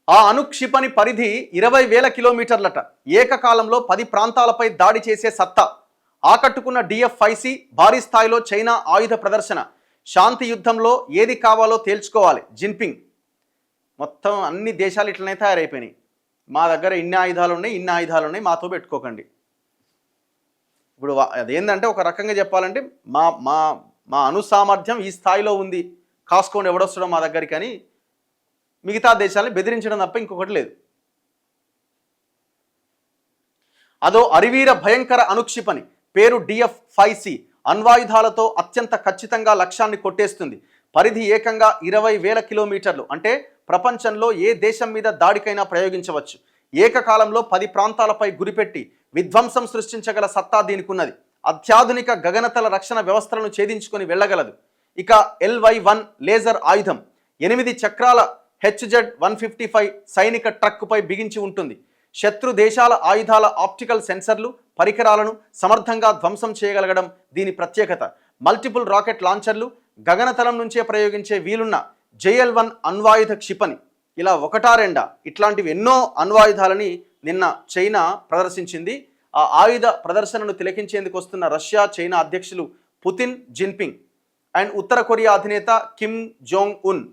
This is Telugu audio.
ఆ అణుక్షిపణి పరిధి 20,000 కిలోమీటర్లట. ఏకకాలంలో 10 ప్రాంతాలపై దాడి చేసే సత్తా. ఆకట్టుకున్న DF-5C. భారీ స్థాయిలో చైనా ఆయుధ ప్రదర్శన. శాంతి యుద్ధంలో ఏది కావాలో తేల్చుకోవాలి జిన్పింగ్. మొత్తం అన్ని దేశాలు ఇట్లనే తయారైపోయినాయి. మా దగ్గర ఇన్ని ఆయుధాలు ఉన్నాయి, మాతో పెట్టుకోకండి. ఇప్పుడు అదేంటంటే ఒక రకంగా చెప్పాలంటే మా మా మా అణు సామర్థ్యం ఈ స్థాయిలో ఉంది, కాసుకోండి ఎవడొస్తాడో మా దగ్గరికి అని మిగతా దేశాలని బెదిరించడం తప్ప ఇంకొకటి లేదు. అదో అరివీర భయంకర అణుక్షిపణి, పేరు DF-5C. అణ్వాయుధాలతో అత్యంత ఖచ్చితంగా లక్ష్యాన్ని కొట్టేస్తుంది. పరిధి ఏకంగా 20,000 కిలోమీటర్లు. అంటే ప్రపంచంలో ఏ దేశం మీద దాడికైనా ప్రయోగించవచ్చు. ఏకకాలంలో 10 ప్రాంతాలపై గురిపెట్టి విధ్వంసం సృష్టించగల సత్తా దీనికున్నది. అత్యాధునిక గగనతల రక్షణ వ్యవస్థలను ఛేదించుకొని వెళ్ళగలదు. ఇక LY-1 లేజర్ ఆయుధం 8 చక్రాల HZ-155 సైనిక ట్రక్కుపై బిగించి ఉంటుంది. శత్రు దేశాల ఆయుధాల ఆప్టికల్ సెన్సర్లు, పరికరాలను సమర్థంగా ధ్వంసం చేయగలగడం దీని ప్రత్యేకత. మల్టిపుల్ రాకెట్ లాంచర్లు, గగనతలం నుంచే ప్రయోగించే వీలున్న JL-1 అణ్వాయుధ క్షిపణి. ఇలా ఒకటా రెండా ఇట్లాంటివి ఎన్నో అణ్వాయుధాలని నిన్న చైనా ప్రదర్శించింది. ఆ ఆయుధ ప్రదర్శనను తిలకించేందుకు వస్తున్న రష్యా, చైనా అధ్యక్షులు పుతిన్, జిన్పింగ్ అండ్ ఉత్తర కొరియా అధినేత కిమ్ జోంగ్ ఉన్